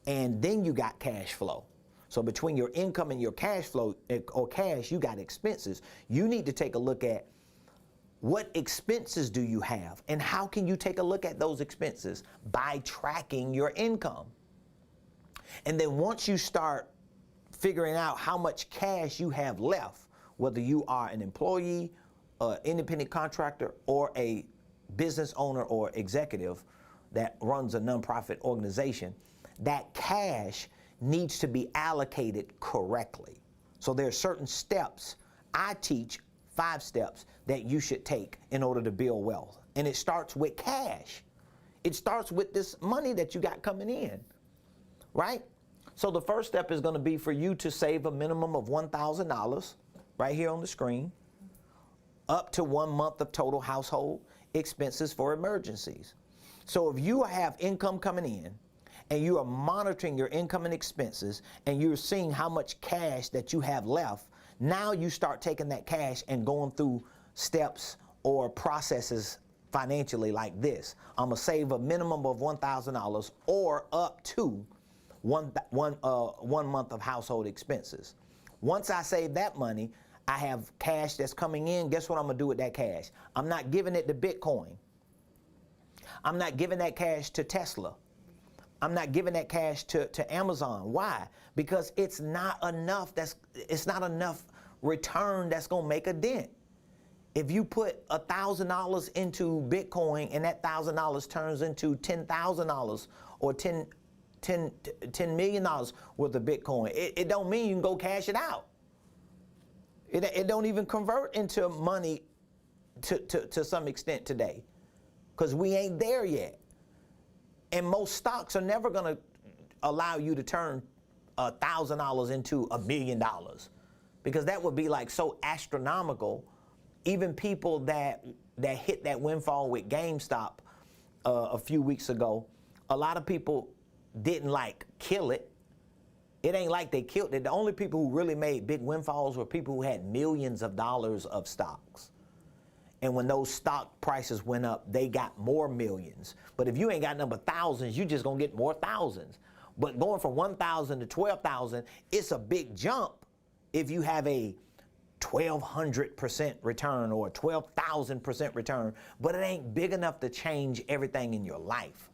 and then you got cash flow. So between your income and your cash flow, or cash, you got expenses. You need to take a look at what expenses do you have, and how can you take a look at those expenses? By tracking your income. And then once you start figuring out how much cash you have left, whether you are an employee, independent contractor, or a business owner or executive that runs a nonprofit organization, that cash needs to be allocated correctly. So there are certain steps I teach, 5 steps that you should take in order to build wealth. And it starts with cash. It starts with this money that you got coming in, right? So the first step is going to be for you to save a minimum of $1,000 right here on the screen, up to 1 month of total household expenses for emergencies. So if you have income coming in and you are monitoring your income and expenses and you're seeing how much cash that you have left, now you start taking that cash and going through steps or processes financially like this. I'm gonna save a minimum of $1,000 or up to one month of household expenses. Once I save that money, I have cash that's coming in. Guess what I'm gonna do with that cash? I'm not giving it to Bitcoin. I'm not giving that cash to Tesla. I'm not giving that cash to Amazon. Why? Because it's not enough. It's not enough return that's gonna make a dent. If you put $1,000 into Bitcoin and that $1,000 turns into $10,000 or $10 million worth of Bitcoin, it don't mean you can go cash it out. It don't even convert into money to some extent today, because we ain't there yet. And most stocks are never going to allow you to turn $1,000 into $1 million, because that would be like so astronomical. Even people that hit that windfall with GameStop a few weeks ago, a lot of people didn't like kill it. It ain't like they killed it. The only people who really made big windfalls were people who had millions of dollars of stocks. And when those stock prices went up, they got more millions. But if you ain't got number thousands, you just gonna get more thousands. But going from 1,000 to 12,000, it's a big jump if you have a 1,200% return or 12,000% return, but it ain't big enough to change everything in your life.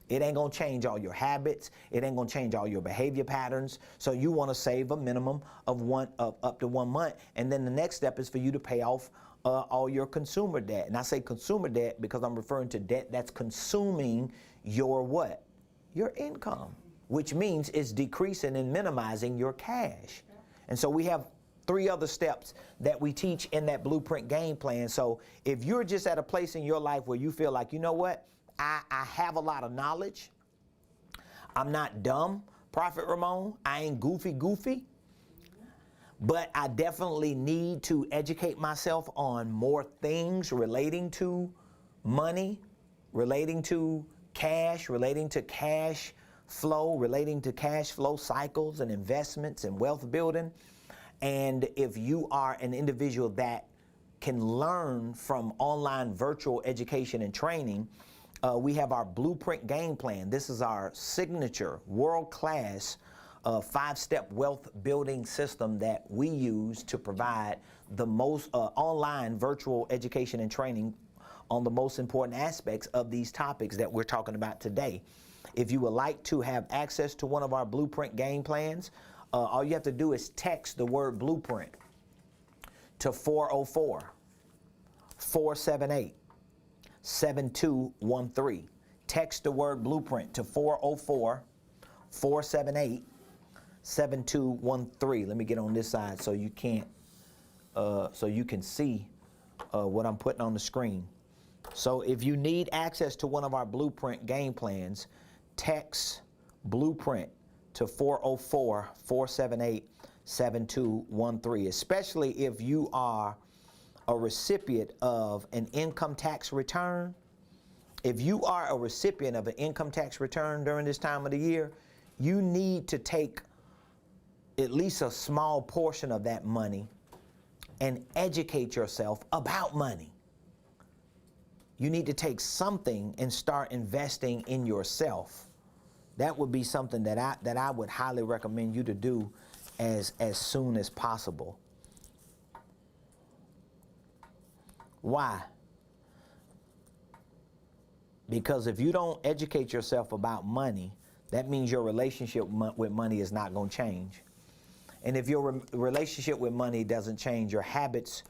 It ain't gonna change all your habits. It ain't gonna change all your behavior patterns. So you wanna save a minimum of up to 1 month. And then the next step is for you to pay off all your consumer debt. And I say consumer debt because I'm referring to debt that's consuming your what? Your income, which means it's decreasing and minimizing your cash. And so we have 3 other steps that we teach in that blueprint game plan. So if you're just at a place in your life where you feel like, you know what, I have a lot of knowledge, I'm not dumb, Prophet Ramone, I ain't goofy, but I definitely need to educate myself on more things relating to money, relating to cash, relating to cash flow, relating to cash flow cycles and investments and wealth building. And if you are an individual that can learn from online virtual education and training, we have our Blueprint Game Plan. This is our signature world-class 5-step wealth building system that we use to provide the most online virtual education and training on the most important aspects of these topics that we're talking about today. If you would like to have access to one of our Blueprint Game Plans, all you have to do is text the word Blueprint to 404-478-7213. Text the word Blueprint to 404-478-7213. Let me get on this side so you can see what I'm putting on the screen. So if you need access to one of our Blueprint Game Plans, text Blueprint to 404-478-7213, especially if you are a recipient of an income tax return. If you are a recipient of an income tax return during this time of the year, you need to take at least a small portion of that money and educate yourself about money. You need to take something and start investing in yourself. That would be something that I would highly recommend you to do as soon as possible. Why? Because if you don't educate yourself about money, that means your relationship with money is not going to change. And if your relationship with money doesn't change, your habits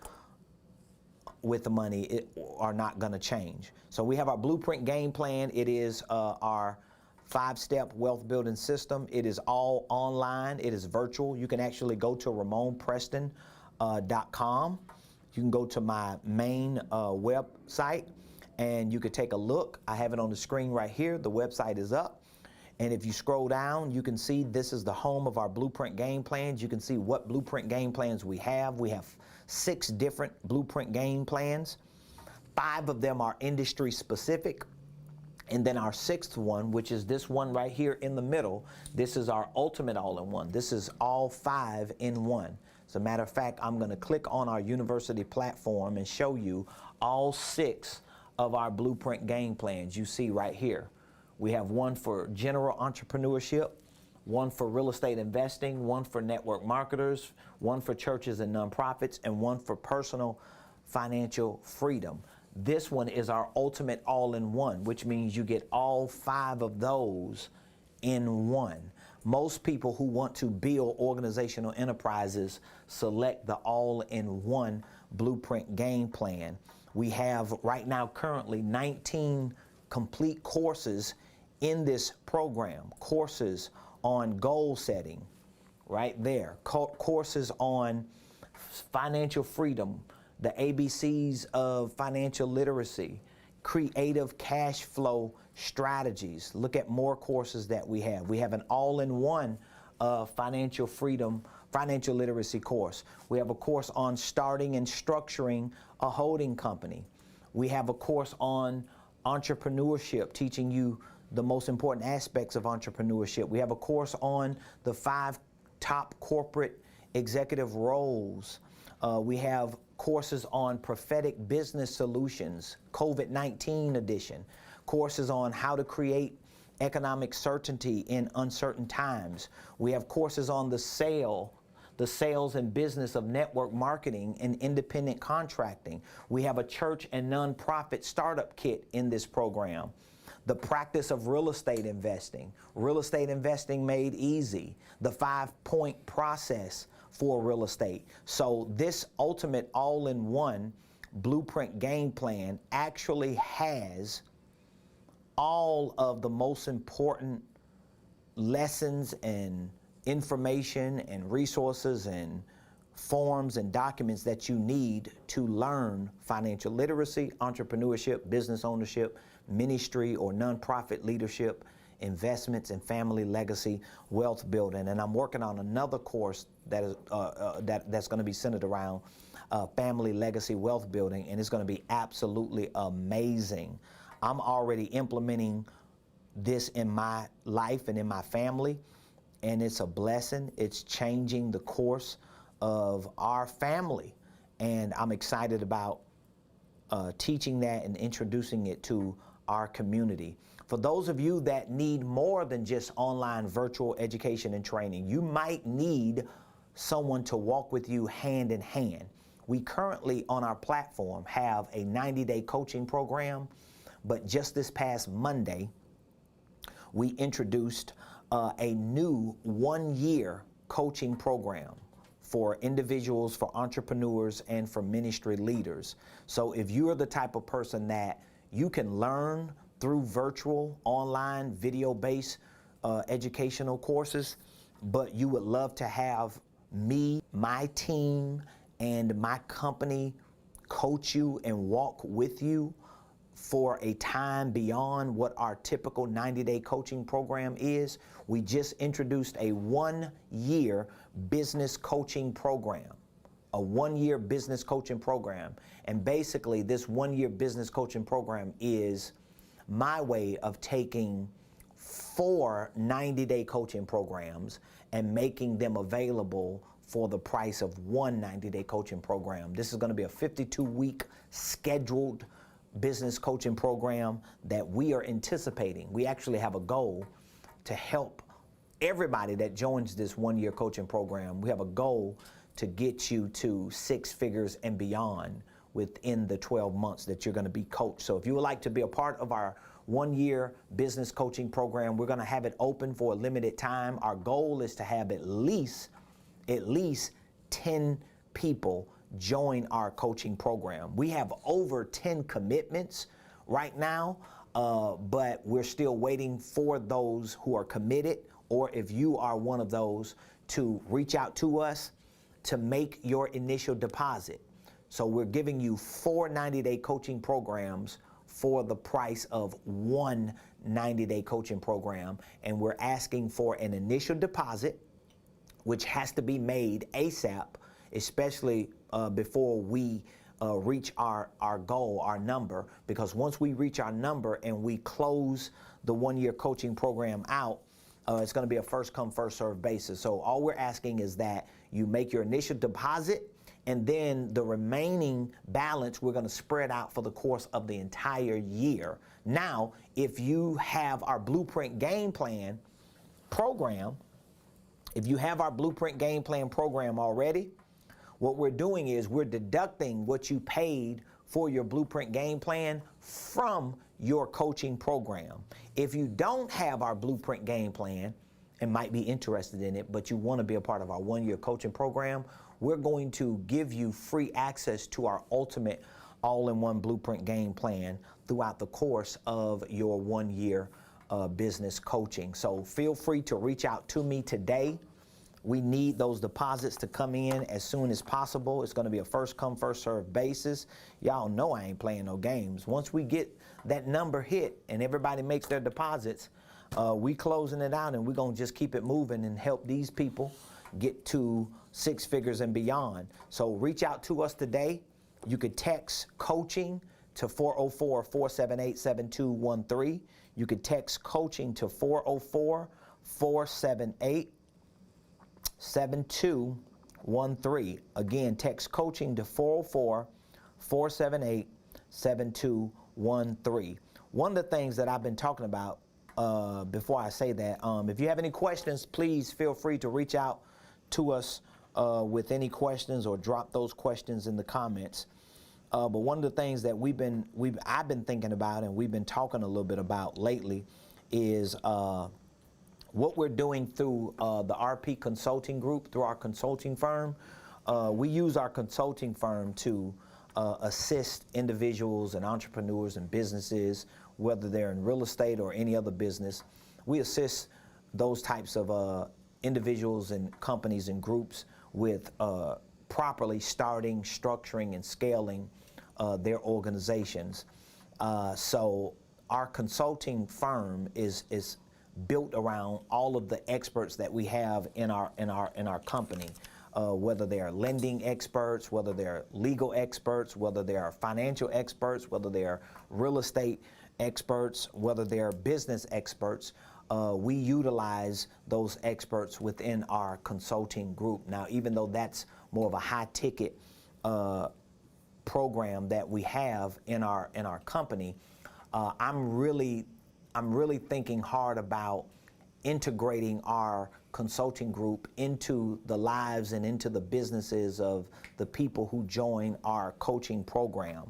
with the money are not going to change. So we have our Blueprint Game Plan. It is our 5-step wealth building system. It is all online. It is virtual. You can actually go to Ramonepreston.com. You can go to my main website and you can take a look. I have it on the screen right here. The website is up. And if you scroll down, you can see this is the home of our Blueprint Game Plans. You can see what Blueprint Game Plans we have. We have 6 different Blueprint Game Plans. 5 of them are industry specific. And then our 6th one, which is this one right here in the middle, this is our ultimate all-in-one. This is all 5 in one. As a matter of fact, I'm going to click on our university platform and show you all 6 of our Blueprint Game Plans you see right here. We have one for general entrepreneurship, one for real estate investing, one for network marketers, one for churches and nonprofits, and one for personal financial freedom. This one is our ultimate all-in-one, which means you get all 5 of those in one. Most people who want to build organizational enterprises select the all-in-one Blueprint Game Plan. We have right now currently 19 complete courses in this program. Courses on goal setting, right there. Courses on financial freedom, the ABCs of financial literacy, creative cash flow strategies. Look at more courses that we have. We have an all-in-one financial freedom, financial literacy course. We have a course on starting and structuring a holding company. We have a course on entrepreneurship, teaching you the most important aspects of entrepreneurship. We have a course on the 5 top corporate executive roles. We have courses on prophetic business solutions, COVID-19 edition, courses on how to create economic certainty in uncertain times. We have courses on the sales and business of network marketing and independent contracting. We have a church and nonprofit startup kit in this program. The practice of real estate investing made easy, the 5-point process for real estate. So this ultimate all-in-one Blueprint Game Plan actually has all of the most important lessons and information and resources and forms and documents that you need to learn financial literacy, entrepreneurship, business ownership, ministry or nonprofit leadership, investments, and family legacy wealth building. And I'm working on another course that is that's going to be centered around family legacy wealth building, and it's going to be absolutely amazing. I'm already implementing this in my life and in my family, and it's a blessing. It's changing the course of our family. And I'm excited about teaching that and introducing it to our community. For those of you that need more than just online virtual education and training, you might need someone to walk with you hand in hand. We currently on our platform have a 90-day coaching program, but just this past Monday, we introduced a new 1-year coaching program for individuals, for entrepreneurs, and for ministry leaders. So if you're the type of person that you can learn through virtual, online, video-based educational courses, but you would love to have me, my team, and my company coach you and walk with you for a time beyond what our typical 90-day coaching program is, we just introduced a 1-year business coaching program. A 1-year business coaching program. And basically this 1-year business coaching program is my way of taking 4 90-day coaching programs and making them available for the price of 1 90-day coaching program. This is going to be a 52-week scheduled business coaching program that we are anticipating. We actually have a goal to help everybody that joins this 1-year coaching program. We have a goal to get you to 6 figures and beyond within the 12 months that you're going to be coached. So if you would like to be a part of our 1-year business coaching program, we're going to have it open for a limited time. Our goal is to have at least 10 people join our coaching program. We have over 10 commitments right now, but we're still waiting for those who are committed, or if you are one of those, to reach out to us to make your initial deposit. So we're giving you 4 90-day coaching programs for the price of 1 90-day coaching program, and we're asking for an initial deposit, which has to be made ASAP, especially before we reach our goal, our number, because once we reach our number and we close the 1-year coaching program out, it's going to be a first come, first served basis. So all we're asking is that you make your initial deposit, and then the remaining balance we're going to spread out for the course of the entire year. Now, if you have our Blueprint Game Plan program, if you have our Blueprint Game Plan program already, what we're doing is we're deducting what you paid for your Blueprint Game Plan from your coaching program. If you don't have our Blueprint Game Plan and might be interested in it, but you want to be a part of our 1-year coaching program, we're going to give you free access to our ultimate all-in-one Blueprint Game Plan throughout the course of your 1-year business coaching. So feel free to reach out to me today. We need those deposits to come in as soon as possible. It's going to be a first come, first served basis. Y'all know I ain't playing no games. Once we get that number hit and everybody makes their deposits, we closing it out, and we're going to just keep it moving and help these people get to 6 figures and beyond. So reach out to us today. You could text coaching to 404-478-7213. You could text coaching to 404-478-7213. Again, text coaching to 404-478-7213. One of the things that I've been talking about before I say that, if you have any questions, please feel free to reach out to us with any questions or drop those questions in the comments. But one of the things that I've been thinking about and we've been talking a little bit about lately is what we're doing through the RP Consulting Group, through our consulting firm. We use our consulting firm to assist individuals and entrepreneurs and businesses, whether they're in real estate or any other business. We assist those types of individuals and companies and groups with properly starting, structuring, and scaling their organizations. So our consulting firm is built around all of the experts that we have in our company, whether they are lending experts, whether they're legal experts, whether they are financial experts, whether they are real estate experts, whether they're business experts. We utilize those experts within our consulting group. Now, even though that's more of a high ticket program that we have in our company. I'm really thinking hard about integrating our consulting group into the lives and into the businesses of the people who join our coaching program.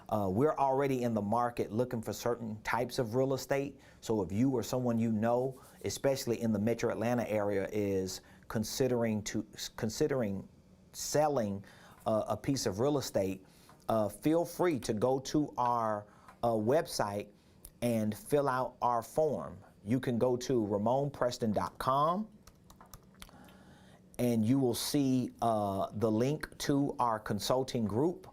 We're already in the market looking for certain types of real estate. So if you or someone you know, especially in the Metro Atlanta area, is considering selling a piece of real estate, feel free to go to our website and fill out our form. You can go to Ramonepreston.com and you will see the link to our consulting group,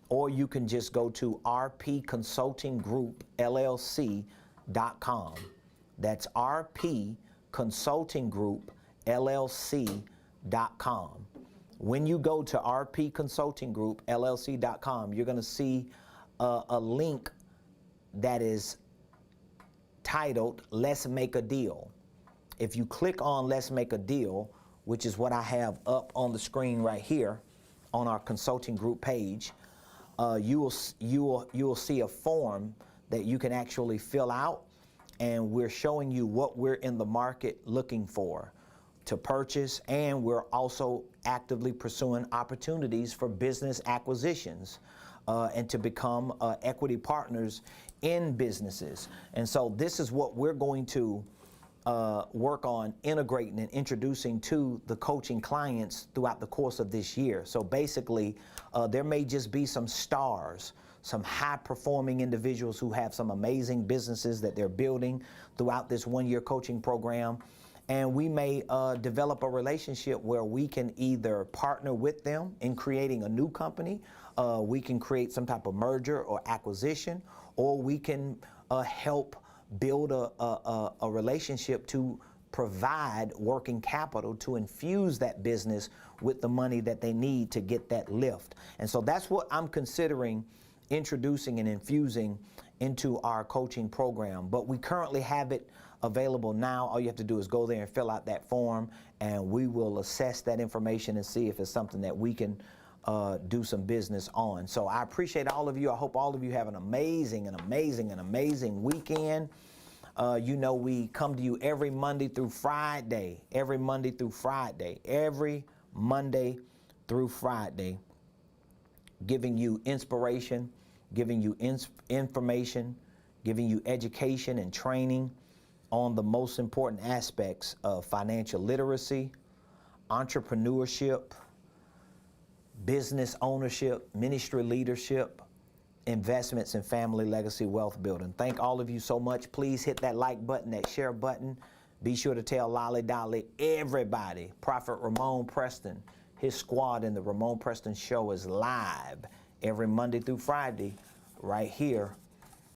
or you can just go to rpconsultinggroup.llc.com. That's rpconsultinggroup.llc.com. When you go to rpconsultinggroup.llc.com, you're going to see a link that is titled Let's Make a Deal. If you click on Let's Make a Deal, which is what I have up on the screen right here on our consulting group page, you will see a form that you can actually fill out, and we're showing you what we're in the market looking for to purchase, and we're also actively pursuing opportunities for business acquisitions and to become equity partners in businesses. And so this is what we're going to work on integrating and introducing to the coaching clients throughout the course of this year. So basically, there may just be some stars, some high-performing individuals who have some amazing businesses that they're building throughout this one-year coaching program. And we may develop a relationship where we can either partner with them in creating a new company, we can create some type of merger or acquisition, or we can help build a relationship to provide working capital to infuse that business with the money that they need to get that lift. And so that's what I'm considering introducing and infusing into our coaching program. But we currently have it available now. All you have to do is go there and fill out that form, and we will assess that information and see if it's something that we can do some business on. So I appreciate all of you. I hope all of you have an amazing weekend. You know, we come to you every Monday through Friday, giving you inspiration, giving you information, giving you education and training on the most important aspects of financial literacy, entrepreneurship, business ownership, ministry leadership, investments, and family legacy wealth building. Thank all of you so much. Please hit that like button, that share button. Be sure to tell Lolly Dolly, everybody, Prophet Ramonepreston, his squad in the Ramonepreston Show is live every Monday through Friday right here